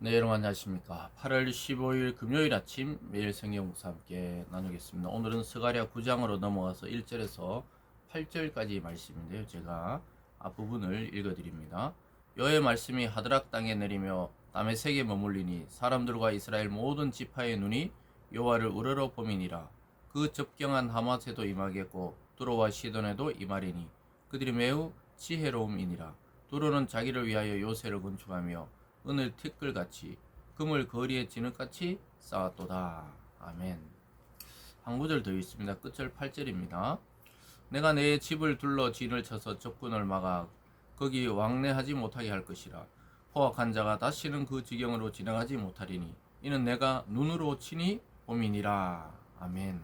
네, 여러분 안녕하십니까. 8월 15일 금요일 아침 매일 성경 묵상 함께 나누겠습니다. 오늘은 스가랴 9장으로 넘어가서 1절에서 8절까지 말씀인데요. 제가 앞부분을 읽어드립니다. 여호와의 말씀이 하드락 땅에 내리며 다메섹에 머물리니 사람들과 이스라엘 모든 지파의 눈이 여호와를 우러러 봄이니라. 그 접경한 하마세도 임하겠고 두로와 시돈에도 임하리니 그들이 매우 지혜로움이니라. 두로는 자기를 위하여 요새를 건축하며 은을 티끌같이 금을 거리에 진흙같이 쌓았도다. 아멘. 한 구절 더 있습니다. 끝절 8절입니다. 내가 내 집을 둘러 진을 쳐서 적군을 막아 거기 왕래하지 못하게 할 것이라. 포악한 자가 다시는 그 지경으로 지나가지 못하리니 이는 내가 눈으로 친히 봄이니라. 아멘.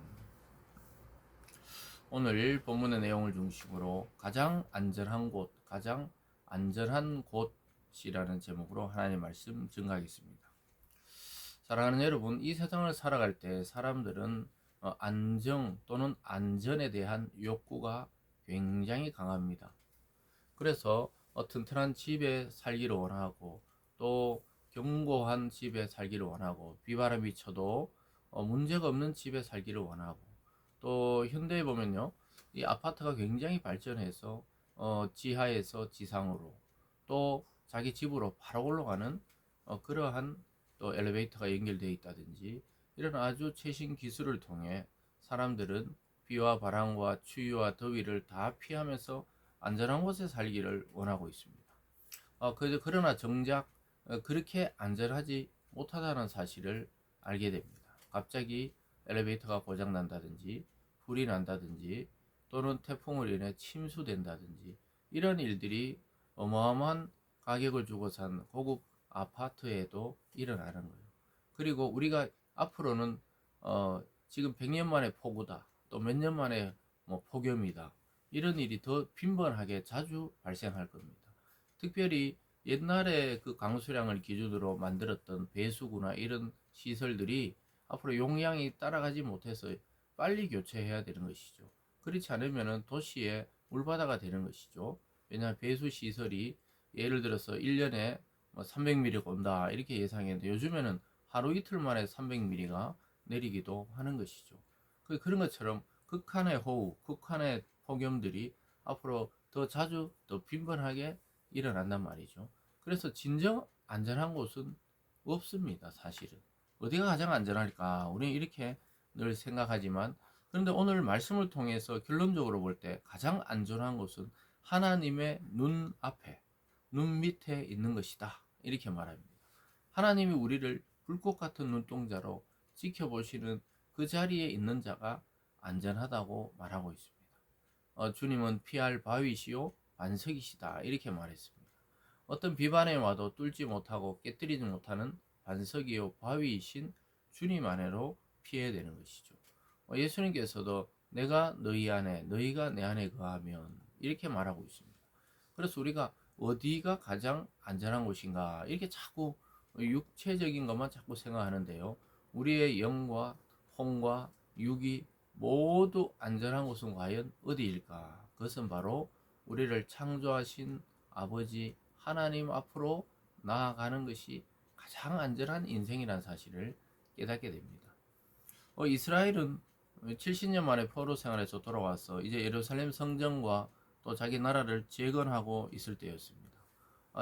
오늘 본문의 내용을 중심으로 가장 안전한 곳, 가장 안전한 곳이라는 제목으로 하나님의 말씀 증가하겠습니다. 사랑하는 여러분, 이 세상을 살아갈 때 사람들은 안정 또는 안전에 대한 욕구가 굉장히 강합니다. 그래서 튼튼한 집에 살기를 원하고 또 견고한 집에 살기를 원하고 비바람이 쳐도 문제가 없는 집에 살기를 원하고 또 현대에 보면요, 이 아파트가 굉장히 발전해서 지하에서 지상으로 또 자기 집으로 바로 올라가는 그러한 또 엘리베이터가 연결되어 있다든지 이런 아주 최신 기술을 통해 사람들은 비와 바람과 추위와 더위를 다 피하면서 안전한 곳에 살기를 원하고 있습니다. 그러나 정작 그렇게 안전하지 못하다는 사실을 알게 됩니다. 갑자기 엘리베이터가 고장 난다든지 불이 난다든지 또는 태풍을 인해 침수된다든지 이런 일들이 어마어마한 가격을 주고 산 고급 아파트에도 일어나는 거예요. 그리고 우리가 앞으로는 지금 100년 만에 폭우다, 또 몇 년 만에 뭐 폭염이다, 이런 일이 더 빈번하게 자주 발생할 겁니다. 특별히 옛날에 그 강수량을 기준으로 만들었던 배수구나 이런 시설들이 앞으로 용량이 따라가지 못해서 빨리 교체해야 되는 것이죠. 그렇지 않으면 도시의 물바다가 되는 것이죠. 왜냐하면 배수 시설이 예를 들어서 1년에 300mm가 온다 이렇게 예상했는데 요즘에는 하루 이틀 만에 300mm가 내리기도 하는 것이죠. 그런 것처럼 극한의 호우, 극한의 폭염들이 앞으로 더 자주 더 빈번하게 일어난단 말이죠. 그래서 진정 안전한 곳은 없습니다. 사실은 어디가 가장 안전할까 우리는 이렇게 늘 생각하지만, 그런데 오늘 말씀을 통해서 결론적으로 볼 때 가장 안전한 곳은 하나님의 눈 앞에, 눈 밑에 있는 것이다 이렇게 말합니다. 하나님이 우리를 불꽃 같은 눈동자로 지켜보시는 그 자리에 있는 자가 안전하다고 말하고 있습니다. 주님은 피할 바위시요 반석이시다 이렇게 말했습니다. 어떤 비반에 와도 뚫지 못하고 깨뜨리지 못하는 반석이요 바위이신 주님 안에로 피해야 되는 것이죠. 예수님께서도 내가 너희 안에 너희가 내 안에 거하면 이렇게 말하고 있습니다. 그래서 우리가 어디가 가장 안전한 곳인가 이렇게 자꾸 육체적인 것만 자꾸 생각하는데요, 우리의 영과 혼과 육이 모두 안전한 곳은 과연 어디일까? 그것은 바로 우리를 창조하신 아버지 하나님 앞으로 나아가는 것이 가장 안전한 인생이라는 사실을 깨닫게 됩니다. 이스라엘은 70년 만에 포로 생활에서 돌아와서 이제 예루살렘 성전과 또 자기 나라를 재건하고 있을 때였습니다.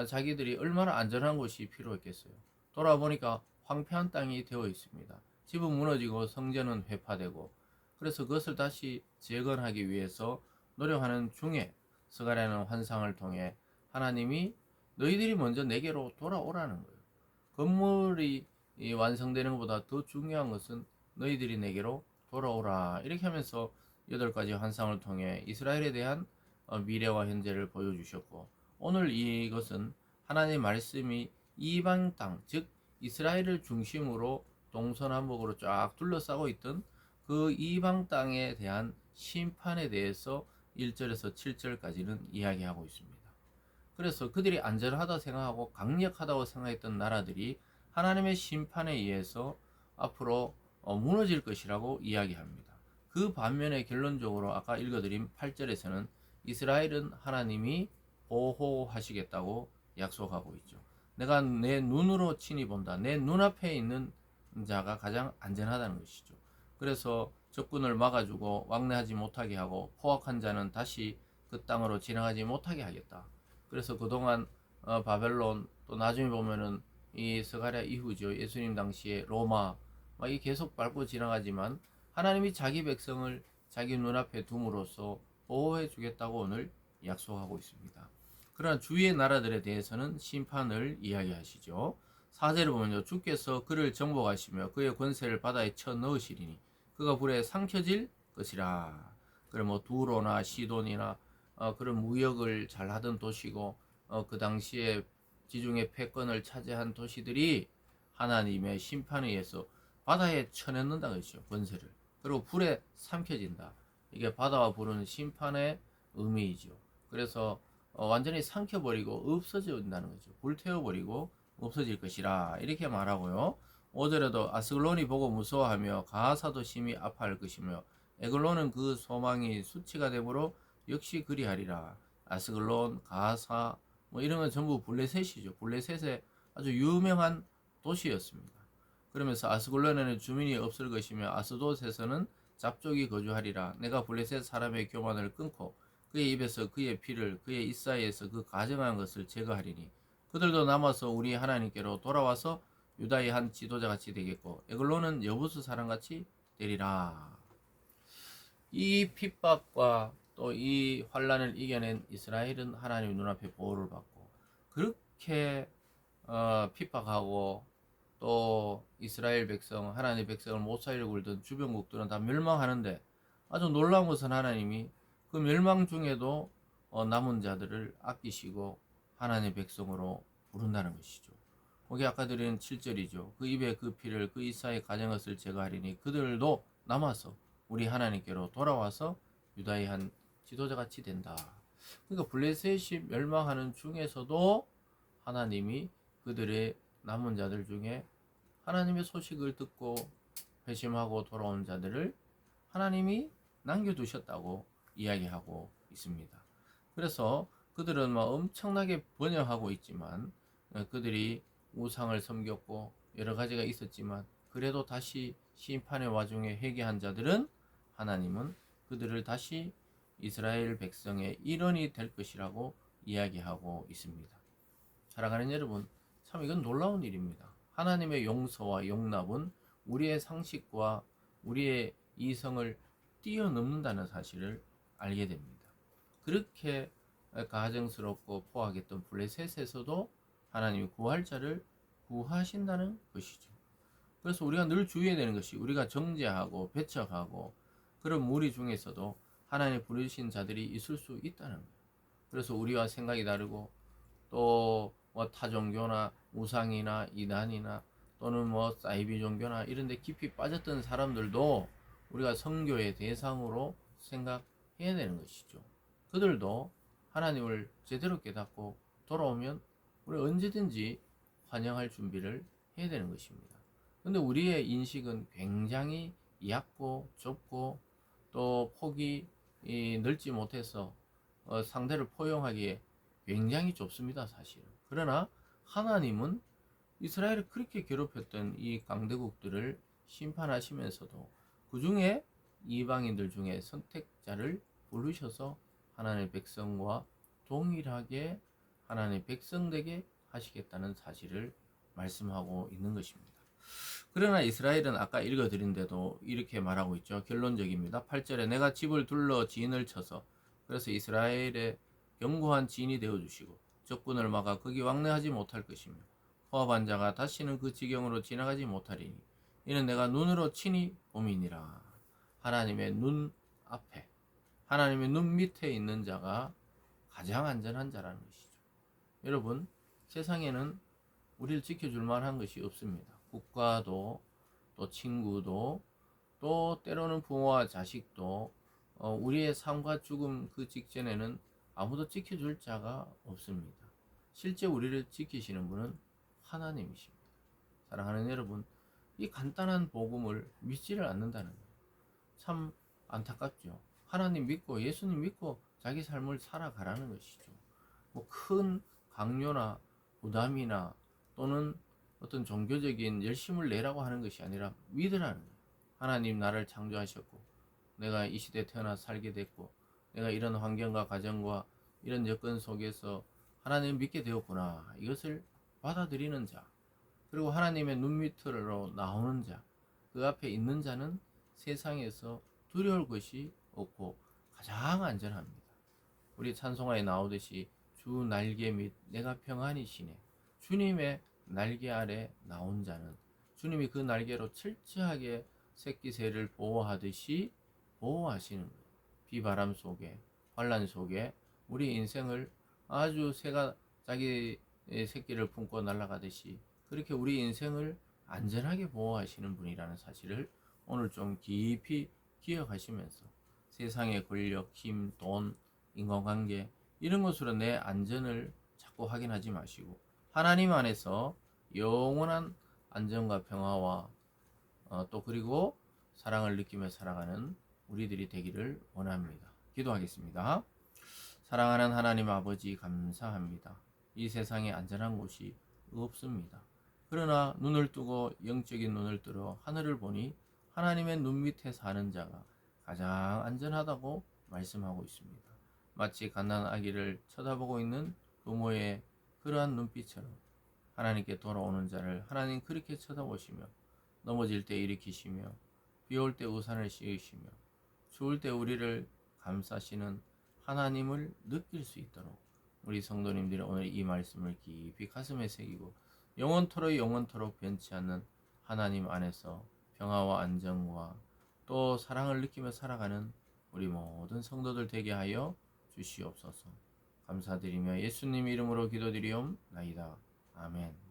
자기들이 얼마나 안전한 곳이 필요했겠어요. 돌아보니까 황폐한 땅이 되어 있습니다. 집은 무너지고 성전은 회파되고, 그래서 그것을 다시 재건하기 위해서 노력하는 중에 스가랴는 환상을 통해 하나님이 너희들이 먼저 내게로 돌아오라는 거예요. 건물이 완성되는 것보다 더 중요한 것은 너희들이 내게로 돌아오라 이렇게 하면서 8가지 환상을 통해 이스라엘에 대한 미래와 현재를 보여주셨고, 오늘 이것은 하나님의 말씀이 이방 땅, 즉 이스라엘을 중심으로 동서남북으로 쫙 둘러싸고 있던 그 이방 땅에 대한 심판에 대해서 1절에서 7절까지는 이야기하고 있습니다. 그래서 그들이 안전하다 생각하고 강력하다고 생각했던 나라들이 하나님의 심판에 의해서 앞으로 무너질 것이라고 이야기합니다. 그 반면에 결론적으로 아까 읽어드린 8절에서는 이스라엘은 하나님이 보호하시겠다고 약속하고 있죠. 내가 내 눈으로 친히 본다. 내 눈앞에 있는 자가 가장 안전하다는 것이죠. 그래서 적군을 막아주고 왕래하지 못하게 하고 포악한 자는 다시 그 땅으로 지나가지 못하게 하겠다. 그래서 그동안 바벨론, 또 나중에 보면은 이 스가랴 이후죠. 예수님 당시에 로마 막 이 계속 밟고 지나가지만 하나님이 자기 백성을 자기 눈앞에 둠으로써 보호해 주겠다고 오늘 약속하고 있습니다. 그러나 주위의 나라들에 대해서는 심판을 이야기하시죠. 4절을 보면요. 주께서 그를 정복하시며 그의 권세를 바다에 쳐 넣으시리니 그가 불에 삼켜질 것이라. 그래 뭐 두로나 시돈이나 그런 무역을 잘하던 도시고 그 당시에 지중해 패권을 차지한 도시들이 하나님의 심판에 의해서 바다에 쳐넣는다 그랬죠. 권세를. 그리고 불에 삼켜진다. 이게 바다와 불은 심판의 의미이죠. 그래서 완전히 삼켜버리고 없어진다는 거죠. 불태워버리고 없어질 것이라 이렇게 말하고요. 5절에도 아스글론이 보고 무서워하며 가하사도 심히 아파할 것이며 에글론은 그 소망이 수치가 되므로 역시 그리하리라. 아스글론, 가하사 뭐 이런 건 전부 블레셋이죠. 블레셋의 아주 유명한 도시였습니다. 그러면서 아스글론에는 주민이 없을 것이며 아스돗에서는 잡족이 거주하리라. 내가 블레셋 사람의 교만을 끊고 그의 입에서 그의 피를 그의 이사이에서 그 가증한 것을 제거하리니 그들도 남아서 우리 하나님께로 돌아와서 유다의 한 지도자같이 되겠고 에글론은 여부수 사람같이 되리라. 이 핍박과 또 이 환란을 이겨낸 이스라엘은 하나님의 눈앞에 보호를 받고 그렇게 핍박하고 또 이스라엘 백성, 하나님의 백성을 못 살리고 굴던 주변국들은 다 멸망하는데 아주 놀라운 것은 하나님이 그 멸망 중에도 남은 자들을 아끼시고 하나님의 백성으로 부른다는 것이죠. 거기 아까 드린 7절이죠. 그 입에 그 피를 그 이사의 가정것을 제거하리니 그들도 남아서 우리 하나님께로 돌아와서 유다의 한 지도자같이 된다. 그러니까 블레셋이 멸망하는 중에서도 하나님이 그들의 남은 자들 중에 하나님의 소식을 듣고 회심하고 돌아온 자들을 하나님이 남겨두셨다고 이야기하고 있습니다. 그래서 그들은 막 엄청나게 번영하고 있지만 그들이 우상을 섬겼고 여러 가지가 있었지만 그래도 다시 심판의 와중에 회개한 자들은 하나님은 그들을 다시 이스라엘 백성의 일원이 될 것이라고 이야기하고 있습니다. 사랑하는 여러분, 참 이건 놀라운 일입니다. 하나님의 용서와 용납은 우리의 상식과 우리의 이성을 뛰어넘는다는 사실을 알게 됩니다. 그렇게 가증스럽고 포악했던 블레셋에서도 하나님이 구할 자를 구하신다는 것이죠. 그래서 우리가 늘 주의해야 되는 것이 우리가 정죄하고 배척하고 그런 무리 중에서도 하나님 부르신 자들이 있을 수 있다는 거예요. 그래서 우리와 생각이 다르고 또 뭐 타종교나 우상이나 이단이나 또는 뭐 사이비 종교나 이런 데 깊이 빠졌던 사람들도 우리가 선교의 대상으로 생각해야 되는 것이죠. 그들도 하나님을 제대로 깨닫고 돌아오면 우리 언제든지 환영할 준비를 해야 되는 것입니다. 근데 우리의 인식은 굉장히 얕고 좁고 또 폭이 넓지 못해서 상대를 포용하기에 굉장히 좁습니다, 사실은. 그러나 하나님은 이스라엘을 그렇게 괴롭혔던 이 강대국들을 심판하시면서도 그 중에 이방인들 중에 선택자를 부르셔서 하나님의 백성과 동일하게 하나님의 백성 되게 하시겠다는 사실을 말씀하고 있는 것입니다. 그러나 이스라엘은 아까 읽어드린 대로 이렇게 말하고 있죠. 결론적입니다. 8절에 내가 집을 둘러 지인을 쳐서 그래서 이스라엘의 견고한 지인이 되어주시고 적군을 막아 거기 왕래하지 못할 것이며 포함한 자가 다시는 그 지경으로 지나가지 못하리니 이는 내가 눈으로 친히 봄이니라. 하나님의 눈 앞에 하나님의 눈 밑에 있는 자가 가장 안전한 자라는 것이죠. 여러분, 세상에는 우리를 지켜줄 만한 것이 없습니다. 국가도 또 친구도 또 때로는 부모와 자식도 우리의 삶과 죽음 그 직전에는 아무도 지켜줄 자가 없습니다. 실제 우리를 지키시는 분은 하나님이십니다. 사랑하는 여러분, 이 간단한 복음을 믿지를 않는다는 거예요. 참 안타깝죠. 하나님 믿고 예수님 믿고 자기 삶을 살아가라는 것이죠. 뭐 큰 강요나 부담이나 또는 어떤 종교적인 열심을 내라고 하는 것이 아니라 믿으라는 거예요. 하나님 나를 창조하셨고 내가 이 시대에 태어나 살게 됐고 내가 이런 환경과 가정과 이런 여건 속에서 하나님을 믿게 되었구나. 이것을 받아들이는 자, 그리고 하나님의 눈 밑으로 나오는 자, 그 앞에 있는 자는 세상에서 두려울 것이 없고 가장 안전합니다. 우리 찬송가에 나오듯이 주 날개 밑 내가 평안이시네. 주님의 날개 아래 나온 자는 주님이 그 날개로 철저하게 새끼새를 보호하듯이 보호하시는 거예요. 비바람 속에 환란 속에 우리 인생을 아주 새가 자기 새끼를 품고 날아가듯이 그렇게 우리 인생을 안전하게 보호하시는 분이라는 사실을 오늘 좀 깊이 기억하시면서 세상의 권력, 힘, 돈, 인간관계 이런 것으로 내 안전을 자꾸 확인하지 마시고 하나님 안에서 영원한 안전과 평화와 또 그리고 사랑을 느끼며 살아가는 우리들이 되기를 원합니다. 기도하겠습니다. 사랑하는 하나님 아버지 감사합니다. 이 세상에 안전한 곳이 없습니다. 그러나 눈을 뜨고 영적인 눈을 뜨러 하늘을 보니 하나님의 눈 밑에 사는 자가 가장 안전하다고 말씀하고 있습니다. 마치 갓난 아기를 쳐다보고 있는 부모의 그러한 눈빛처럼 하나님께 돌아오는 자를 하나님 그렇게 쳐다보시며 넘어질 때 일으키시며 비 올 때 우산을 씌우시며 추울 때 우리를 감싸시는 하나님을 느낄 수 있도록 우리 성도님들이 오늘 이 말씀을 깊이 가슴에 새기고 영원토록 변치 않는 하나님 안에서 평화와 안정과 또 사랑을 느끼며 살아가는 우리 모든 성도들 되게 하여 주시옵소서. 감사드리며 예수님 이름으로 기도드리옵나이다. 아멘.